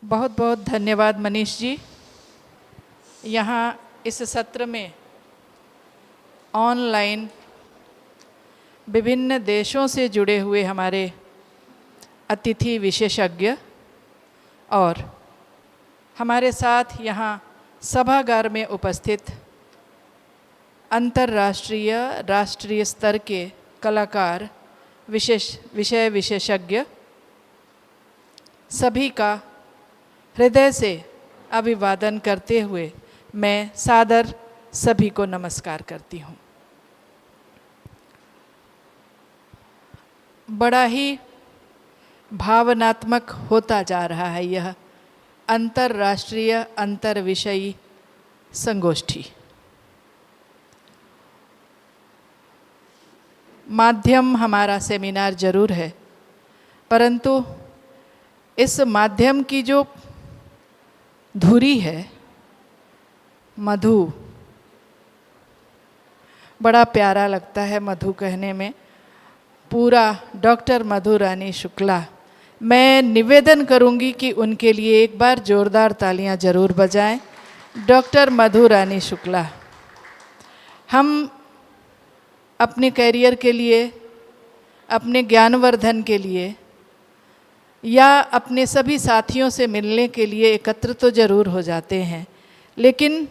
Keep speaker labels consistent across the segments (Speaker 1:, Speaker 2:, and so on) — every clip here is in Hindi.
Speaker 1: बहुत बहुत धन्यवाद मनीष जी। यहाँ इस सत्र में ऑनलाइन विभिन्न देशों से जुड़े हुए हमारे अतिथि विशेषज्ञ और हमारे साथ यहाँ सभागार में उपस्थित अंतर्राष्ट्रीय राष्ट्रीय स्तर के कलाकार विषय विशेषज्ञ सभी का हृदय से अभिवादन करते हुए मैं सादर सभी को नमस्कार करती हूँ। बड़ा ही भावनात्मक होता जा रहा है यह अंतर्राष्ट्रीय अंतर्विषयी संगोष्ठी। माध्यम हमारा सेमिनार जरूर है, परंतु इस माध्यम की जो धुरी है मधु, बड़ा प्यारा लगता है मधु कहने में। पूरा डॉक्टर मधु रानी शुक्ला, मैं निवेदन करूंगी कि उनके लिए एक बार जोरदार तालियां जरूर बजाएं। डॉक्टर मधु रानी शुक्ला हम अपने करियर के लिए, अपने ज्ञानवर्धन के लिए या अपने सभी साथियों से मिलने के लिए एकत्र तो जरूर हो जाते हैं, लेकिन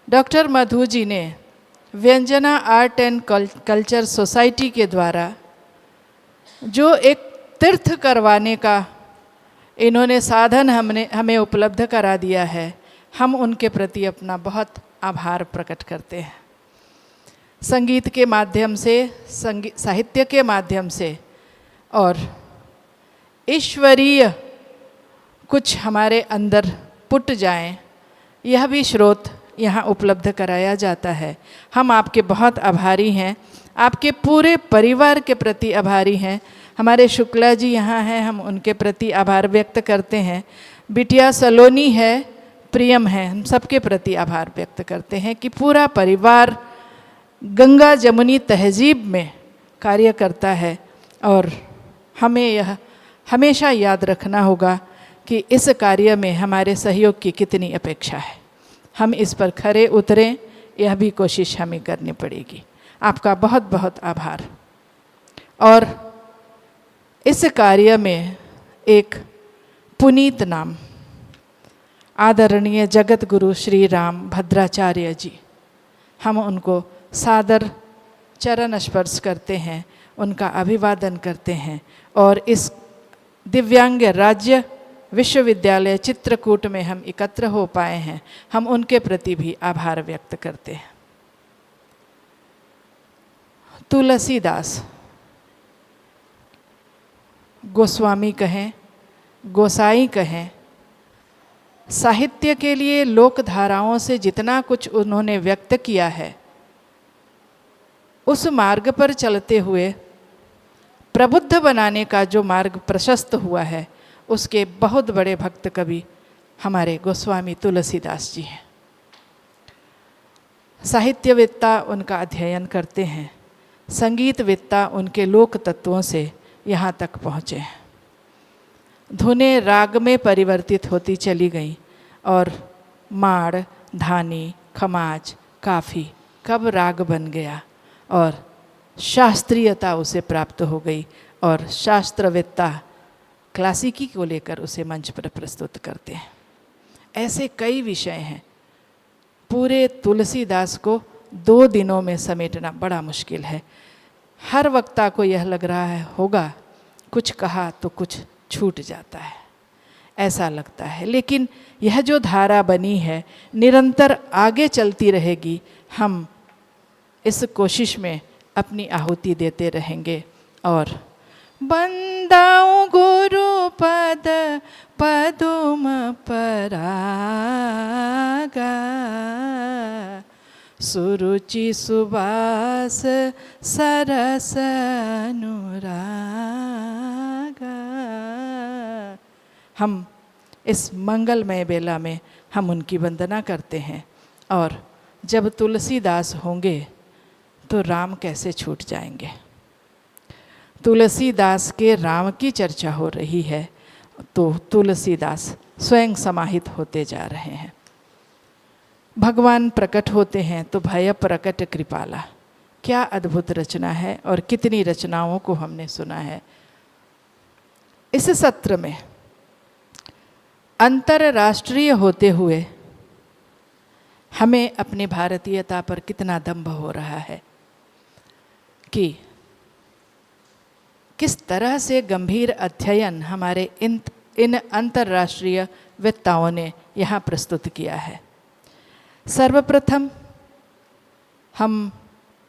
Speaker 1: डॉक्टर मधु जी ने व्यंजना आर्ट एंड कल्चर सोसाइटी के द्वारा जो एक तीर्थ करवाने का इन्होंने साधन हमें उपलब्ध करा दिया है, हम उनके प्रति अपना बहुत आभार प्रकट करते हैं। संगीत के माध्यम से, साहित्य के माध्यम से और ईश्वरीय कुछ हमारे अंदर पुट जाएं, यह भी स्रोत यहाँ उपलब्ध कराया जाता है। हम आपके बहुत आभारी हैं, आपके पूरे परिवार के प्रति आभारी हैं। हमारे शुक्ला जी यहाँ हैं, हम उनके प्रति आभार व्यक्त करते हैं। बिटिया सलोनी है, प्रियम है, हम सबके प्रति आभार व्यक्त करते हैं कि पूरा परिवार गंगा जमुनी तहजीब में कार्य करता है। और हमें यह हमेशा याद रखना होगा कि इस कार्य में हमारे सहयोग की कितनी अपेक्षा है। हम इस पर खरे उतरें, यह भी कोशिश हमें करनी पड़ेगी। आपका बहुत बहुत आभार। और इस कार्य में एक पुनीत नाम आदरणीय जगत गुरु श्री राम भद्राचार्य जी, हम उनको सादर चरण स्पर्श करते हैं, उनका अभिवादन करते हैं और इस दिव्यांग राज्य विश्वविद्यालय चित्रकूट में हम एकत्र हो पाए हैं, हम उनके प्रति भी आभार व्यक्त करते हैं। तुलसीदास, गोस्वामी कहें, गोसाई कहें, साहित्य के लिए लोक धाराओं से जितना कुछ उन्होंने व्यक्त किया है, उस मार्ग पर चलते हुए प्रबुद्ध बनाने का जो मार्ग प्रशस्त हुआ है, उसके बहुत बड़े भक्त कवि हमारे गोस्वामी तुलसीदास जी हैं। साहित्यवेत्ता उनका अध्ययन करते हैं, संगीतवेत्ता उनके लोक तत्वों से यहाँ तक पहुँचे हैं। धुनें राग में परिवर्तित होती चली गईं और माड़, धानी, खमाज, काफ़ी कब राग बन गया और शास्त्रीयता उसे प्राप्त हो गई और शास्त्रवेत्ता क्लासिकी को लेकर उसे मंच पर प्रस्तुत करते हैं। ऐसे कई विषय हैं, पूरे तुलसीदास को 2 दिनों में समेटना बड़ा मुश्किल है। हर वक्ता को यह लग रहा है होगा कुछ कहा तो कुछ छूट जाता है, ऐसा लगता है, लेकिन यह जो धारा बनी है निरंतर आगे चलती रहेगी। हम इस कोशिश में अपनी आहुति देते रहेंगे और बंदाऊं गुरु पद पदुम परागा, सुरुचि सुबास सरस अनुरागा। हम इस मंगलमय बेला में हम उनकी वंदना करते हैं और जब तुलसीदास होंगे तो राम कैसे छूट जाएंगे। तुलसीदास के राम की चर्चा हो रही है तो तुलसीदास स्वयं समाहित होते जा रहे हैं। भगवान प्रकट होते हैं तो भय प्रकट कृपाला, क्या अद्भुत रचना है और कितनी रचनाओं को हमने सुना है। इस सत्र में अंतर्राष्ट्रीय होते हुए हमें अपनी भारतीयता पर कितना दंभ हो रहा है कि किस तरह से गंभीर अध्ययन हमारे इन अंतर्राष्ट्रीय वेत्ताओं ने यहाँ प्रस्तुत किया है। सर्वप्रथम हम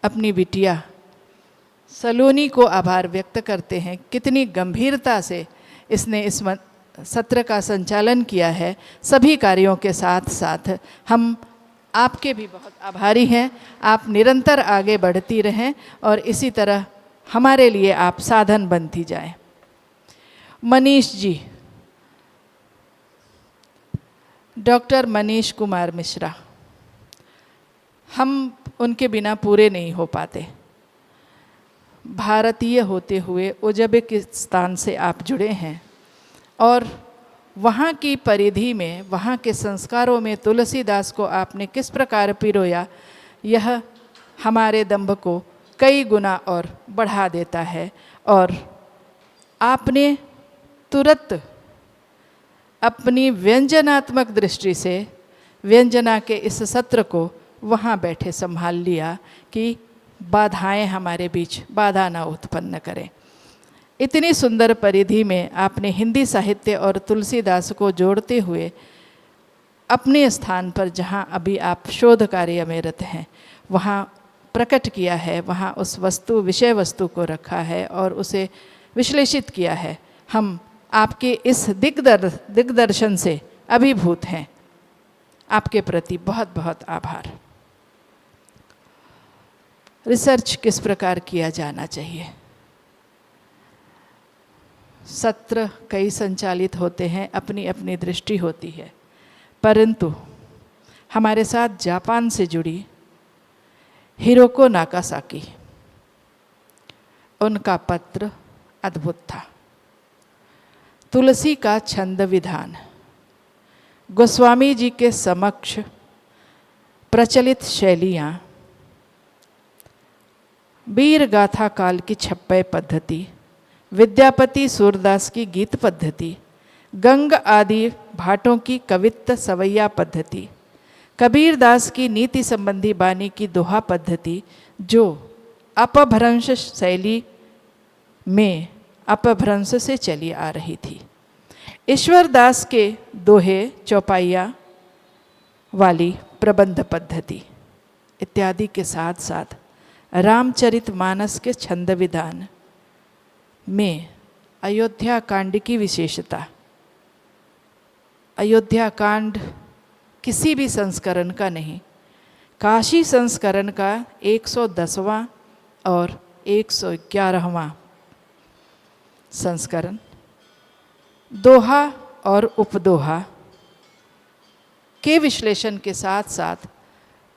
Speaker 1: अपनी बिटिया सलोनी को आभार व्यक्त करते हैं, कितनी गंभीरता से इसने इस सत्र का संचालन किया है। सभी कार्यों के साथ साथ हम आपके भी बहुत आभारी हैं। आप निरंतर आगे बढ़ती रहें और इसी तरह हमारे लिए आप साधन बनती जाएं। मनीष जी, डॉक्टर मनीष कुमार मिश्रा, हम उनके बिना पूरे नहीं हो पाते। भारतीय होते हुए उज़्बेकिस्तान से आप जुड़े हैं और वहाँ की परिधि में, वहाँ के संस्कारों में तुलसीदास को आपने किस प्रकार पिरोया, यह हमारे दंभ को कई गुना और बढ़ा देता है। और आपने तुरंत अपनी व्यंजनात्मक दृष्टि से व्यंजना के इस सत्र को वहाँ बैठे संभाल लिया कि बाधाएं हमारे बीच बाधा ना उत्पन्न करें। इतनी सुंदर परिधि में आपने हिंदी साहित्य और तुलसीदास को जोड़ते हुए अपने स्थान पर, जहाँ अभी आप शोध कार्य में रत हैं, वहाँ प्रकट किया है, वहाँ उस विषय वस्तु को रखा है और उसे विश्लेषित किया है। हम आपके इस दिग्दर्शन से अभिभूत हैं। आपके प्रति बहुत बहुत आभार। रिसर्च किस प्रकार किया जाना चाहिए। सत्र कई संचालित होते हैं, अपनी अपनी दृष्टि होती है, परंतु हमारे साथ जापान से जुड़ी हिरोको नाकासाकी, उनका पत्र अद्भुत था। तुलसी का छंद विधान गोस्वामी जी के समक्ष प्रचलित शैलियाँ, वीर गाथा काल की छप्पय पद्धति, विद्यापति सूरदास की गीत पद्धति, गंग आदि भाटों की कवित्त सवैया पद्धति, कबीरदास की नीति संबंधी बानी की दोहा पद्धति, जो अपभ्रंश शैली में अपभ्रंश से चली आ रही थी, ईश्वरदास के दोहे चौपाइया वाली प्रबंध पद्धति इत्यादि के साथ साथ रामचरितमानस के छंद विधान में अयोध्या कांड की विशेषता, अयोध्या कांड किसी भी संस्करण का नहीं, काशी संस्करण का 110वां और 111वां संस्करण, दोहा और उपदोहा के विश्लेषण के साथ साथ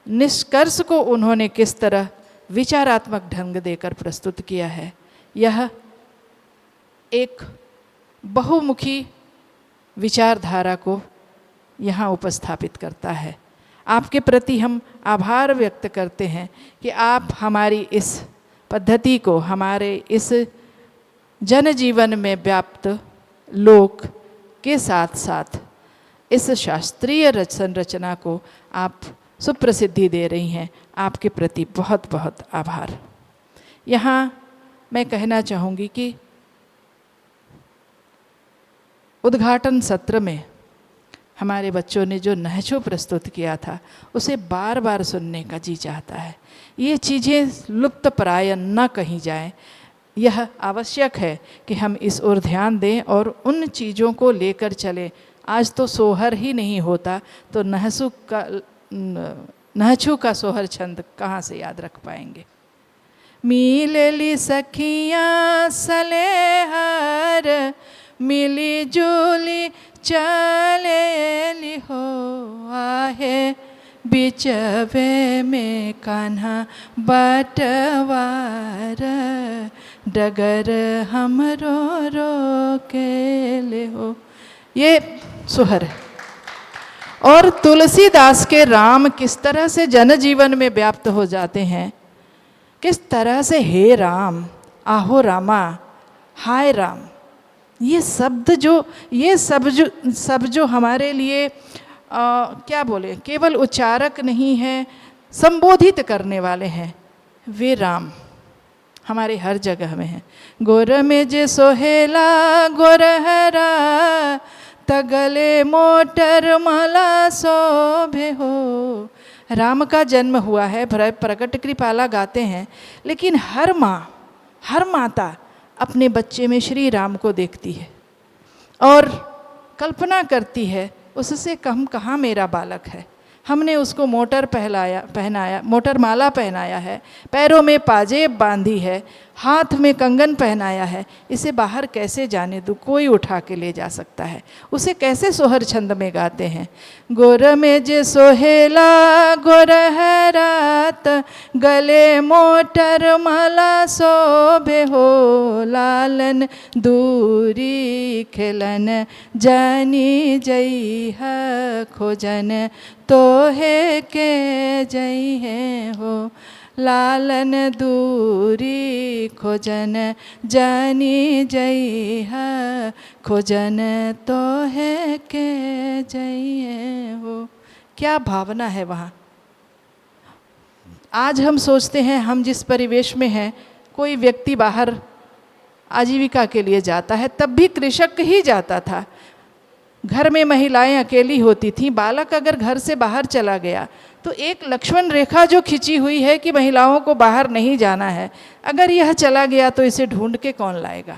Speaker 1: निष्कर्ष को उन्होंने किस तरह विचारात्मक ढंग देकर प्रस्तुत किया है, यह एक बहुमुखी विचारधारा को यहाँ उपस्थापित करता है। आपके प्रति हम आभार व्यक्त करते हैं कि आप हमारी इस पद्धति को, हमारे इस जनजीवन में व्याप्त लोक के साथ साथ इस शास्त्रीय संरचना को आप सुप्रसिद्धि दे रही हैं। आपके प्रति बहुत बहुत आभार। यहाँ मैं कहना चाहूँगी कि उद्घाटन सत्र में हमारे बच्चों ने जो नहचो प्रस्तुत किया था, उसे बार बार सुनने का जी चाहता है। ये चीज़ें लुप्त प्राय न कहीं जाएं, यह आवश्यक है कि हम इस ओर ध्यान दें और उन चीज़ों को लेकर चलें। आज तो सोहर ही नहीं होता तो नहछू का सोहर छंद कहाँ से याद रख पाएंगे। मिलली सखियाँ सलेहर, मिली जुली चलेली हो, आहे बिचवे में कान्हा बटवार, डगर हमरो रो के ले हो। ये सुहर है। और तुलसीदास के राम किस तरह से जनजीवन में व्याप्त हो जाते हैं, किस तरह से हे राम, आहो रामा, हाय राम, ये शब्द जो, ये सब जो हमारे लिए क्या बोले, केवल उच्चारक नहीं है, संबोधित करने वाले हैं, वे राम हमारे हर जगह में हैं। गोर में जे सोहेला गोरहरा, तगले मोटर माला शोभे हो। राम का जन्म हुआ है, प्रकट कृपाला गाते हैं, लेकिन हर माँ, हर माता अपने बच्चे में श्री राम को देखती है और कल्पना करती है, उससे कम कहाँ मेरा बालक है। हमने उसको मोटर पहनाया, मोटर माला पहनाया है, पैरों में पाजेब बांधी है, हाथ में कंगन पहनाया है, इसे बाहर कैसे जाने दूँ, कोई उठा के ले जा सकता है। उसे कैसे सोहर छंद में गाते हैं, गोर में जे सोहेला गोरहरात, गले मोटर माला शोभे हो। लालन दूरी खिलन जानी जई है खोजन, तोहे के जई है हो। लालन दूरी खोजन जानी जई है खोजन, तोहे के जई है हो। क्या भावना है वहाँ। आज हम सोचते हैं, हम जिस परिवेश में हैं, कोई व्यक्ति बाहर आजीविका के लिए जाता है, तब भी कृषक ही जाता था। घर में महिलाएं अकेली होती थीं, बालक अगर घर से बाहर चला गया तो एक लक्ष्मण रेखा जो खिंची हुई है कि महिलाओं को बाहर नहीं जाना है, अगर यह चला गया तो इसे ढूंढ के कौन लाएगा।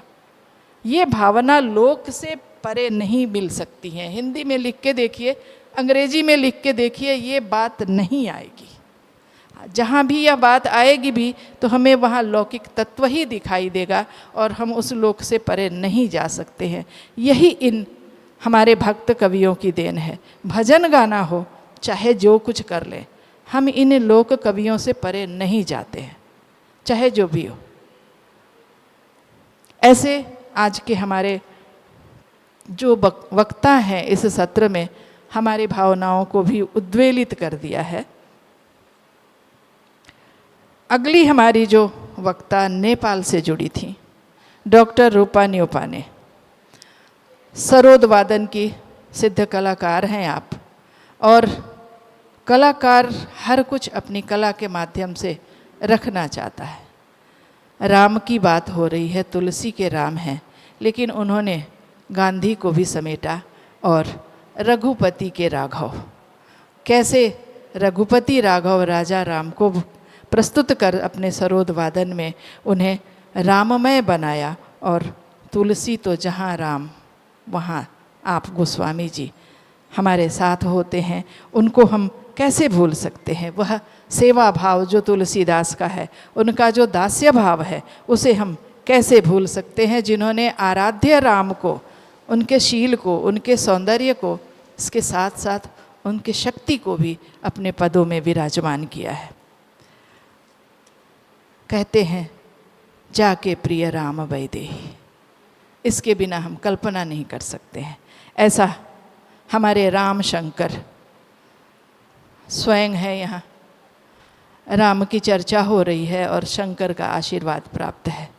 Speaker 1: ये भावना लोक से परे नहीं मिल सकती है। हिंदी में लिख के देखिए, अंग्रेजी में लिख के देखिए, ये बात नहीं आएगी। जहाँ भी यह बात आएगी भी तो हमें वहाँ लौकिक तत्व ही दिखाई देगा और हम उस लोक से परे नहीं जा सकते हैं। यही इन हमारे भक्त कवियों की देन है। भजन गाना हो, चाहे जो कुछ कर ले, हम इन लोक कवियों से परे नहीं जाते हैं, चाहे जो भी हो। ऐसे आज के हमारे जो वक्ता हैं इस सत्र में हमारी भावनाओं को भी उद्वेलित कर दिया है। अगली हमारी जो वक्ता नेपाल से जुड़ी थी, डॉक्टर रूपा न्योपाने। सरोद वादन की सिद्ध कलाकार हैं आप, और कलाकार हर कुछ अपनी कला के माध्यम से रखना चाहता है। राम की बात हो रही है, तुलसी के राम हैं, लेकिन उन्होंने गांधी को भी समेटा और रघुपति के राघव, कैसे रघुपति राघव राजा राम को प्रस्तुत कर अपने सरोद वादन में उन्हें राममय बनाया। और तुलसी तो जहाँ राम वहाँ आप गोस्वामी जी हमारे साथ होते हैं, उनको हम कैसे भूल सकते हैं। वह सेवा भाव जो तुलसीदास का है, उनका जो दास्य भाव है, उसे हम कैसे भूल सकते हैं, जिन्होंने आराध्य राम को, उनके शील को, उनके सौंदर्य को, इसके साथ साथ उनकी शक्ति को भी अपने पदों में विराजमान किया है। कहते हैं जाके प्रिय राम वैदेही, इसके बिना हम कल्पना नहीं कर सकते हैं। ऐसा हमारे राम शंकर स्वयं है। यहाँ राम की चर्चा हो रही है और शंकर का आशीर्वाद प्राप्त है।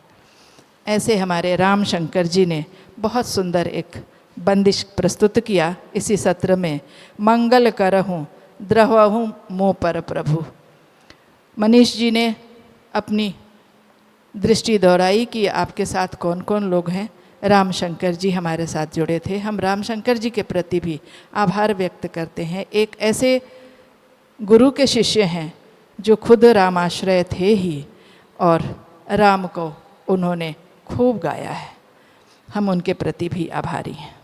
Speaker 1: ऐसे हमारे राम शंकर जी ने बहुत सुंदर एक बंदिश प्रस्तुत किया इसी सत्र में। मंगल करहूँ द्रवहूँ मोह पर प्रभु। मनीष जी ने अपनी दृष्टि दोहराई कि आपके साथ कौन कौन लोग हैं। राम शंकर जी हमारे साथ जुड़े थे। हम राम शंकर जी के प्रति भी आभार व्यक्त करते हैं। एक ऐसे गुरु के शिष्य हैं जो खुद रामाश्रय थे ही और राम को उन्होंने खूब गाया है। हम उनके प्रति भी आभारी हैं।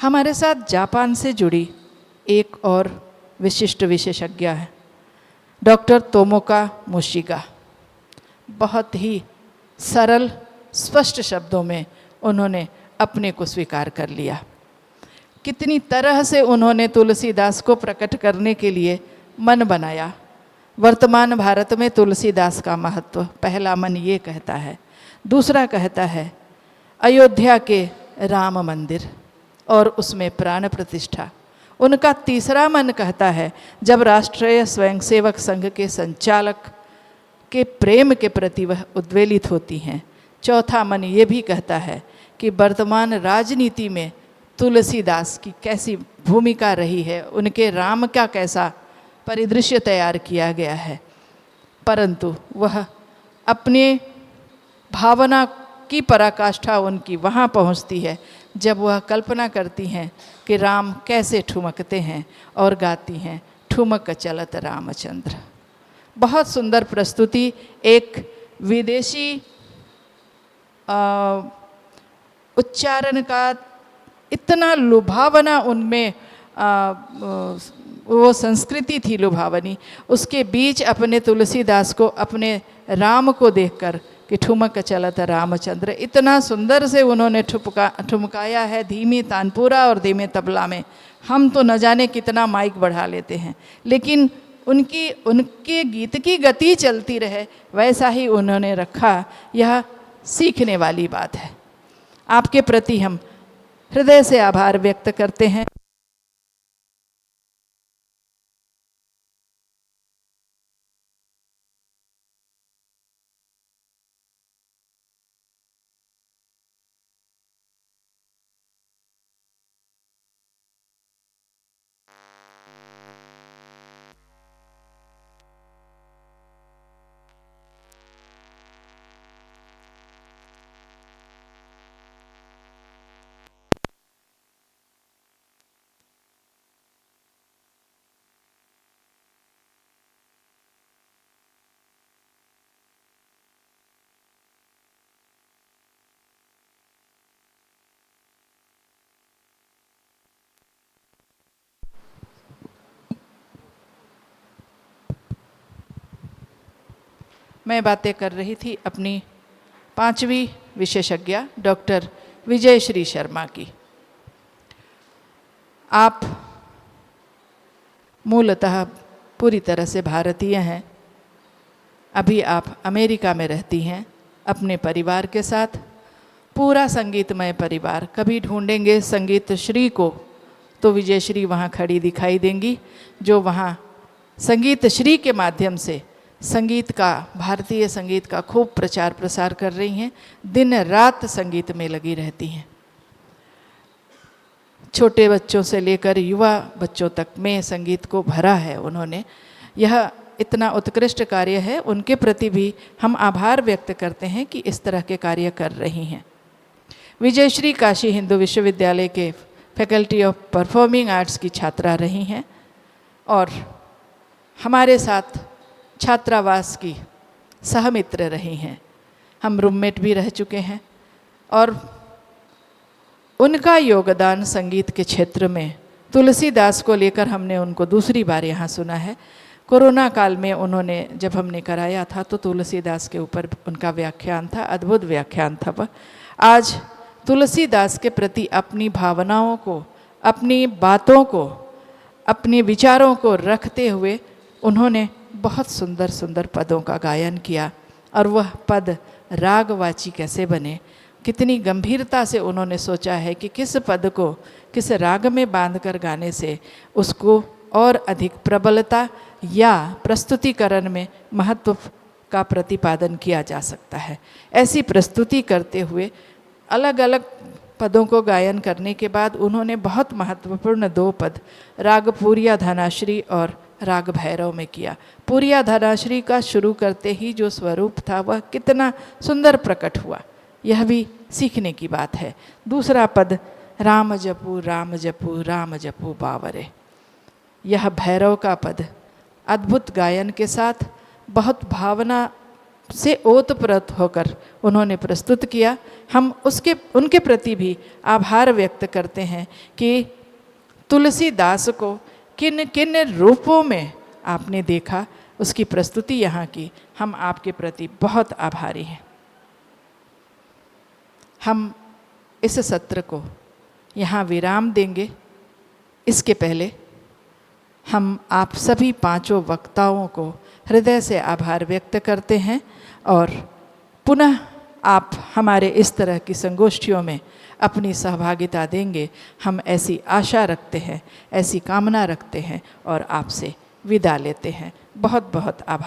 Speaker 1: हमारे साथ जापान से जुड़ी एक और विशिष्ट विशेषज्ञ है डॉक्टर तोमोका मुशिगा। बहुत ही सरल स्पष्ट शब्दों में उन्होंने अपने को स्वीकार कर लिया। कितनी तरह से उन्होंने तुलसीदास को प्रकट करने के लिए मन बनाया। वर्तमान भारत में तुलसीदास का महत्व पहला मन ये कहता है। दूसरा कहता है अयोध्या के राम मंदिर और उसमें प्राण प्रतिष्ठा। उनका तीसरा मन कहता है जब राष्ट्रीय स्वयंसेवक संघ के संचालक के प्रेम के प्रति वह उद्वेलित होती हैं। चौथा मन ये भी कहता है कि वर्तमान राजनीति में तुलसीदास की कैसी भूमिका रही है, उनके राम का कैसा परिदृश्य तैयार किया गया है। परंतु वह अपने भावना की पराकाष्ठा उनकी वहाँ पहुँचती है जब वह कल्पना करती हैं कि राम कैसे ठुमकते हैं और गाती हैं ठुमक चलत रामचंद्र। बहुत सुंदर प्रस्तुति, एक विदेशी उच्चारण का इतना लुभावना उनमें वो संस्कृति थी लुभावनी, उसके बीच अपने तुलसीदास को अपने राम को देखकर कि ठुमक चलत रामचंद्र, इतना सुंदर से उन्होंने ठुमकाया है धीमी तानपुरा और धीमे तबला में। हम तो न जाने कितना माइक बढ़ा लेते हैं, लेकिन उनके गीत की गति चलती रहे वैसा ही उन्होंने रखा। यह सीखने वाली बात है। आपके प्रति हम हृदय से आभार व्यक्त करते हैं। मैं बातें कर रही थी अपनी 5वीं विशेषज्ञ डॉक्टर विजयश्री शर्मा की। आप मूलतः पूरी तरह से भारतीय हैं। अभी आप अमेरिका में रहती हैं अपने परिवार के साथ। पूरा संगीतमय परिवार, कभी ढूंढेंगे संगीत श्री को तो विजयश्री वहाँ खड़ी दिखाई देंगी, जो वहाँ संगीत श्री के माध्यम से संगीत का, भारतीय संगीत का खूब प्रचार प्रसार कर रही हैं। दिन रात संगीत में लगी रहती हैं। छोटे बच्चों से लेकर युवा बच्चों तक में संगीत को भरा है उन्होंने। यह इतना उत्कृष्ट कार्य है, उनके प्रति भी हम आभार व्यक्त करते हैं कि इस तरह के कार्य कर रही हैं। विजयश्री काशी हिंदू विश्वविद्यालय के फैकल्टी ऑफ परफॉर्मिंग आर्ट्स की छात्रा रही हैं और हमारे साथ छात्रावास की सहमित्र रही हैं। हम रूममेट भी रह चुके हैं और उनका योगदान संगीत के क्षेत्र में तुलसीदास को लेकर हमने उनको दूसरी बार यहाँ सुना है। कोरोना काल में उन्होंने, जब हमने कराया था तो तुलसीदास के ऊपर उनका व्याख्यान था, अद्भुत व्याख्यान था वह। आज तुलसीदास के प्रति अपनी भावनाओं को, अपनी बातों को, अपने विचारों को रखते हुए उन्होंने बहुत सुंदर सुंदर पदों का गायन किया। और वह पद रागवाची कैसे बने, कितनी गंभीरता से उन्होंने सोचा है कि किस पद को किस राग में बांधकर गाने से उसको और अधिक प्रबलता या प्रस्तुतिकरण में महत्व का प्रतिपादन किया जा सकता है। ऐसी प्रस्तुति करते हुए अलग अलग पदों को गायन करने के बाद उन्होंने बहुत महत्वपूर्ण 2 पद राग पूरिया धनाश्री और राग भैरव में किया। पूरिया धनाश्री का शुरू करते ही जो स्वरूप था वह कितना सुंदर प्रकट हुआ, यह भी सीखने की बात है। दूसरा पद राम जपू राम जपू राम जपू बावरे, यह भैरव का पद अद्भुत गायन के साथ बहुत भावना से ओतप्रोत होकर उन्होंने प्रस्तुत किया। हम उनके प्रति भी आभार व्यक्त करते हैं कि तुलसीदास को किन किन रूपों में आपने देखा, उसकी प्रस्तुति यहाँ की। हम आपके प्रति बहुत आभारी हैं। हम इस सत्र को यहाँ विराम देंगे। इसके पहले हम आप सभी पांचों वक्ताओं को हृदय से आभार व्यक्त करते हैं और पुनः आप हमारे इस तरह की संगोष्ठियों में अपनी सहभागिता देंगे, हम ऐसी आशा रखते हैं, ऐसी कामना रखते हैं और आपसे विदा लेते हैं। बहुत बहुत आभार।